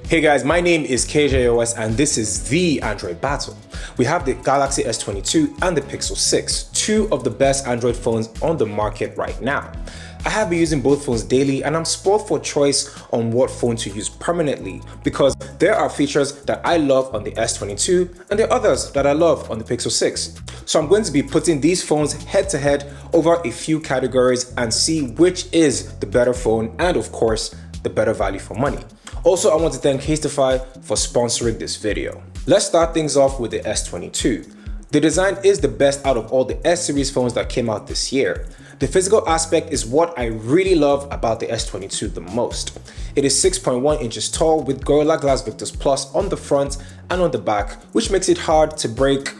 Hey guys, my name is KJOS and this is the Android Battle. We have the Galaxy S22 and the Pixel 6, two of the best Android phones on the market right now. I have been using both phones daily and I'm spoiled for choice on what phone to use permanently because there are features that I love on the S22 and there are others that I love on the Pixel 6. So I'm going to be putting these phones head to head over a few categories and see which is the better phone and of course the better value for money. Also, I want to thank CASETiFY for sponsoring this video. Let's start things off with the S22. The design is the best out of all the S-series phones that came out this year. The physical aspect is what I really love about the S22 the most. It is 6.1 inches tall with Gorilla Glass Victus Plus on the front and on the back, which makes it hard to break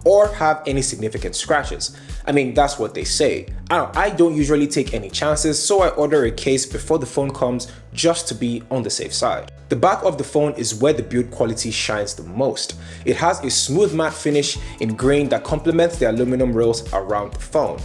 or have any significant scratches. I mean, that's what they say. I don't usually take any chances, so I order a case before the phone comes just to be on the safe side. The back of the phone is where the build quality shines the most. It has a smooth matte finish in grain that complements the aluminum rails around the phone.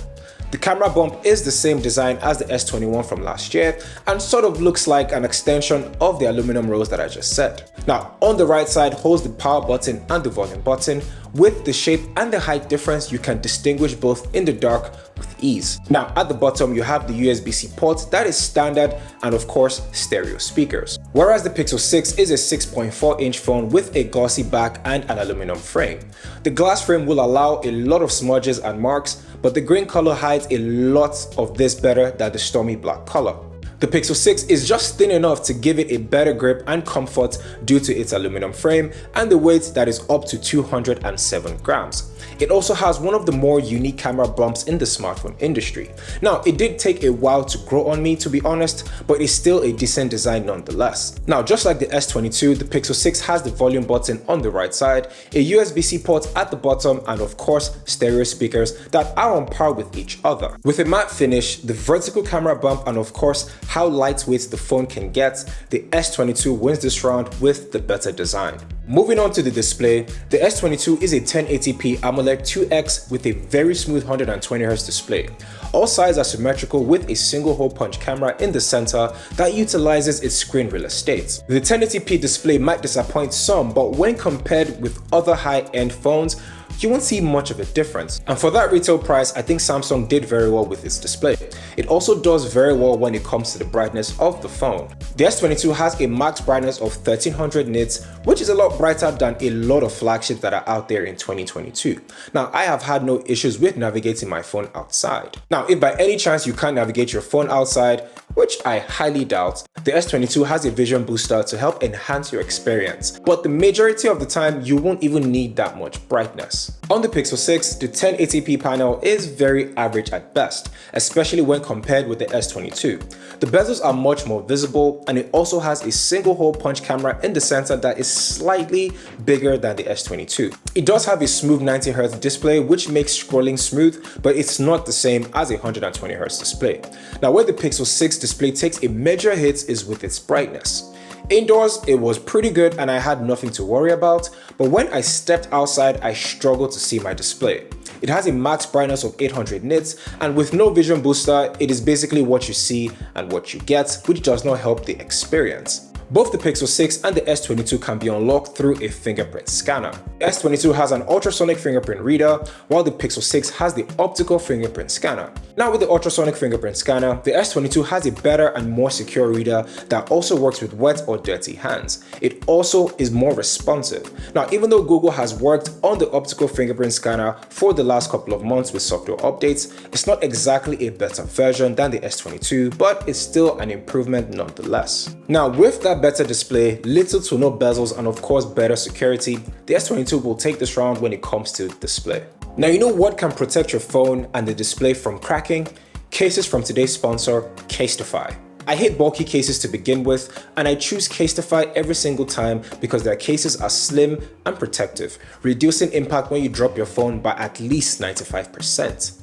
The camera bump is the same design as the S21 from last year and sort of looks like an extension of the aluminum rails that I just said. Now, on the right side holds the power button and the volume button. With the shape and the height difference, you can distinguish both in the dark with ease. Now, at the bottom, you have the USB-C port that is standard and of course, stereo speakers. Whereas the Pixel 6 is a 6.4-inch phone with a glossy back and an aluminum frame. The glass frame will allow a lot of smudges and marks, but the green color hides a lot of this better than the stormy black color. The Pixel 6 is just thin enough to give it a better grip and comfort due to its aluminum frame and the weight that is up to 207 grams. It also has one of the more unique camera bumps in the smartphone industry. Now, it did take a while to grow on me, to be honest, but it's still a decent design nonetheless. Now, just like the S22, the Pixel 6 has the volume button on the right side, a USB-C port at the bottom, and of course, stereo speakers that are on par with each other. With a matte finish, the vertical camera bump, and of course, how lightweight the phone can get, the S22 wins this round with the better design. Moving on to the display, the S22 is a 1080p AMOLED 2X with a very smooth 120Hz display. All sides are symmetrical with a single hole punch camera in the center that utilizes its screen real estate. The 1080p display might disappoint some, but when compared with other high-end phones, you won't see much of a difference. And for that retail price, I think Samsung did very well with its display. It also does very well when it comes to the brightness of the phone. The S22 has a max brightness of 1300 nits, which is a lot brighter than a lot of flagships that are out there in 2022. Now, I have had no issues with navigating my phone outside. Now, if by any chance you can't navigate your phone outside, which I highly doubt, the S22 has a vision booster to help enhance your experience. But the majority of the time, you won't even need that much brightness. On the Pixel 6, the 1080p panel is very average at best, especially when compared with the S22. The bezels are much more visible and it also has a single hole punch camera in the center that is slightly bigger than the S22. It does have a smooth 90Hz display which makes scrolling smooth, but it's not the same as a 120Hz display. Now, where the Pixel 6 display takes a major hit is with its brightness. Indoors, it was pretty good and I had nothing to worry about, but when I stepped outside, I struggled to see my display. It has a max brightness of 800 nits, and with no vision booster, it is basically what you see and what you get, which does not help the experience. Both the Pixel 6 and the S22 can be unlocked through a fingerprint scanner. The S22 has an ultrasonic fingerprint reader, while the Pixel 6 has the optical fingerprint scanner. Now, with the ultrasonic fingerprint scanner, the S22 has a better and more secure reader that also works with wet or dirty hands. It also is more responsive. Now, even though Google has worked on the optical fingerprint scanner for the last couple of months with software updates, it's not exactly a better version than the S22, but it's still an improvement nonetheless. Now, with that better display, little to no bezels, and of course better security, the S22 will take this round when it comes to display. Now, you know what can protect your phone and the display from cracking? Cases from today's sponsor, CASETiFY. I hate bulky cases to begin with, and I choose CASETiFY every single time because their cases are slim and protective, reducing impact when you drop your phone by at least 95%.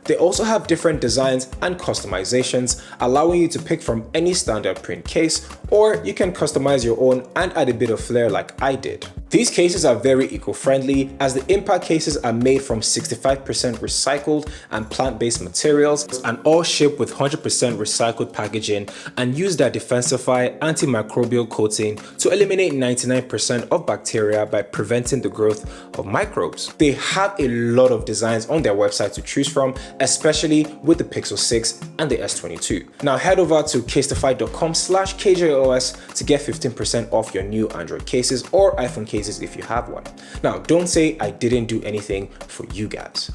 They also have different designs and customizations, allowing you to pick from any standard print case, or you can customize your own and add a bit of flair like I did. These cases are very eco-friendly as the impact cases are made from 65% recycled and plant-based materials and all shipped with 100% recycled packaging and use their Defensify antimicrobial coating to eliminate 99% of bacteria by preventing the growth of microbes. They have a lot of designs on their website to choose from, especially with the Pixel 6 and the S22. Now head over to CASETiFY.com/KJOS to get 15% off your new Android cases or iPhone cases if you have one. Now, don't say I didn't do anything for you guys.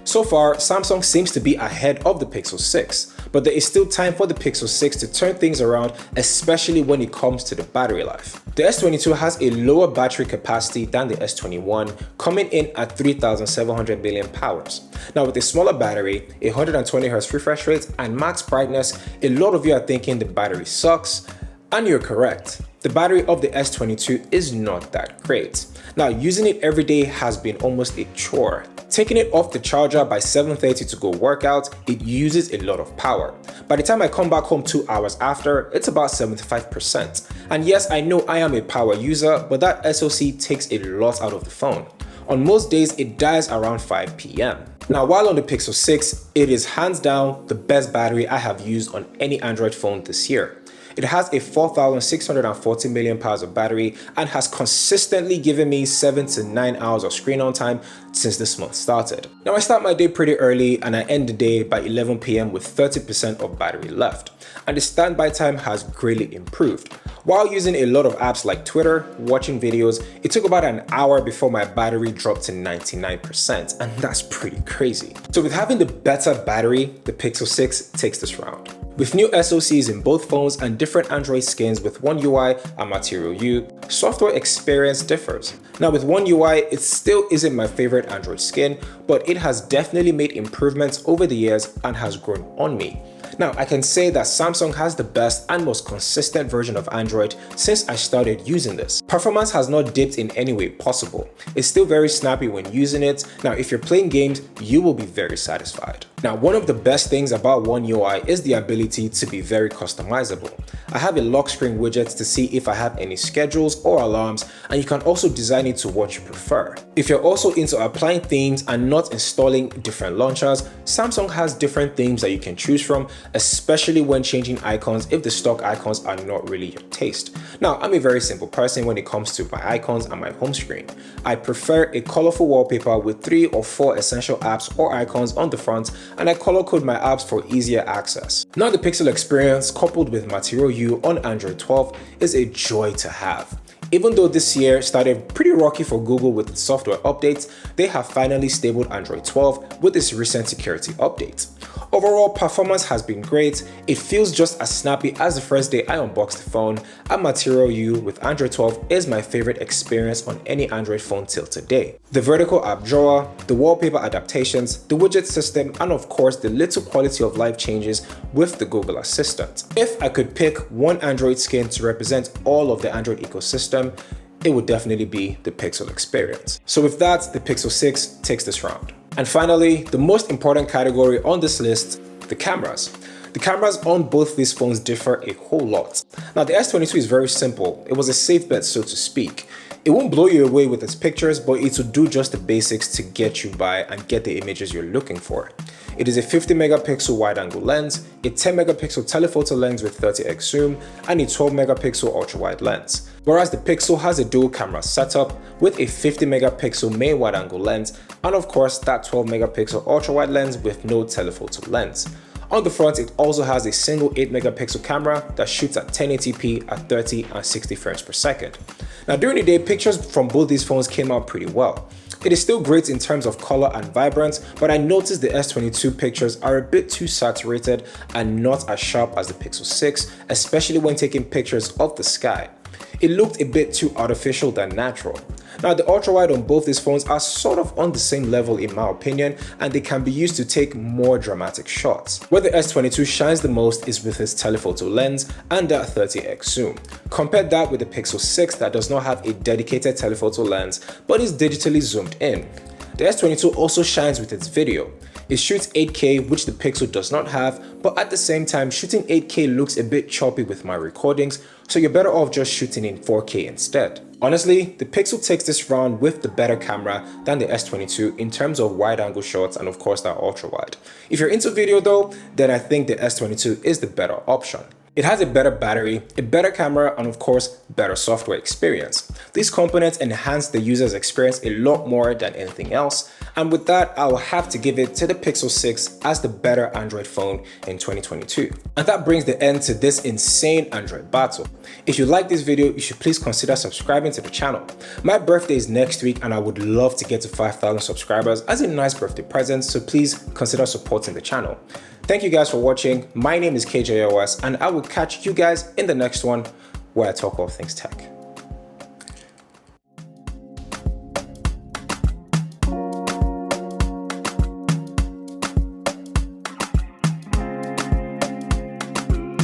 So far, Samsung seems to be ahead of the Pixel 6, but there is still time for the Pixel 6 to turn things around, especially when it comes to the battery life. The S22 has a lower battery capacity than the S21, coming in at 3,700 mAh. Now with a smaller battery, 120Hz refresh rate, and max brightness, a lot of you are thinking the battery sucks, and you're correct. The battery of the S22 is not that great. Now, using it every day has been almost a chore. Taking it off the charger by 7:30 to go work out, it uses a lot of power. By the time I come back home 2 hours after, it's about 75%. And yes, I know I am a power user, but that SoC takes a lot out of the phone. On most days, it dies around 5 p.m. Now, while on the Pixel 6, it is hands down the best battery I have used on any Android phone this year. It has a 4,640 mAh of battery and has consistently given me 7 to 9 hours of screen on time since this month started. Now I start my day pretty early and I end the day by 11 p.m. with 30% of battery left, and the standby time has greatly improved. While using a lot of apps like Twitter, watching videos, it took about an hour before my battery dropped to 99%, and that's pretty crazy. So with having the better battery, the Pixel 6 takes this round. With new SoCs in both phones and different Android skins with One UI and Material U, software experience differs. Now with One UI, it still isn't my favorite Android skin, but it has definitely made improvements over the years and has grown on me. Now, I can say that Samsung has the best and most consistent version of Android since I started using this. Performance has not dipped in any way possible. It's still very snappy when using it. Now, if you're playing games, you will be very satisfied. Now, one of the best things about One UI is the ability to be very customizable. I have a lock screen widget to see if I have any schedules or alarms, and you can also design it to what you prefer. If you're also into applying themes and not installing different launchers, Samsung has different themes that you can choose from, especially when changing icons if the stock icons are not really your taste. Now, I'm a very simple person when it comes to my icons and my home screen. I prefer a colorful wallpaper with 3 or 4 essential apps or icons on the front, and I color code my apps for easier access. Now, the Pixel experience coupled with Material U on Android 12 is a joy to have. Even though this year started pretty rocky for Google with its software updates, they have finally stabled Android 12 with its recent security update. Overall, performance has been great. It feels just as snappy as the first day I unboxed the phone, and Material U with Android 12 is my favorite experience on any Android phone till today. The vertical app drawer, the wallpaper adaptations, the widget system, and of course the little quality of life changes with the Google Assistant. If I could pick one Android skin to represent all of the Android ecosystem, it would definitely be the Pixel experience. So with that, the Pixel 6 takes this round. And finally, the most important category on this list, the cameras. The cameras on both these phones differ a whole lot. Now the S22 is very simple. It was a safe bet, so to speak. It won't blow you away with its pictures, but it will do just the basics to get you by and get the images you're looking for. It is a 50 megapixel wide-angle lens, a 10 megapixel telephoto lens with 30x zoom, and a 12 megapixel ultra-wide lens. Whereas the Pixel has a dual camera setup with a 50 megapixel main wide-angle lens, and of course that 12 megapixel ultra-wide lens with no telephoto lens. On the front, it also has a single 8 megapixel camera that shoots at 1080p at 30 and 60 frames per second. Now during the day, pictures from both these phones came out pretty well. It is still great in terms of color and vibrance, but I noticed the S22 pictures are a bit too saturated and not as sharp as the Pixel 6, especially when taking pictures of the sky. It looked a bit too artificial than natural. Now the ultra-wide on both these phones are sort of on the same level in my opinion, and they can be used to take more dramatic shots. Where the S22 shines the most is with its telephoto lens and that 30x zoom. Compare that with the Pixel 6 that does not have a dedicated telephoto lens but is digitally zoomed in. The S22 also shines with its video. It shoots 8K, which the Pixel does not have, but at the same time, shooting 8K looks a bit choppy with my recordings, so you're better off just shooting in 4K instead. Honestly, the Pixel takes this round with the better camera than the S22 in terms of wide-angle shots and of course that ultra-wide. If you're into video though, then I think the S22 is the better option. It has a better battery, a better camera, and of course, better software experience. These components enhance the user's experience a lot more than anything else, and with that, I will have to give it to the Pixel 6 as the better Android phone in 2022. And that brings the end to this insane Android battle. If you like this video, you should please consider subscribing to the channel. My birthday is next week and I would love to get to 5,000 subscribers as a nice birthday present, so please consider supporting the channel. Thank you guys for watching. My name is CASETiFY and I will catch you guys in the next one where I talk all things tech.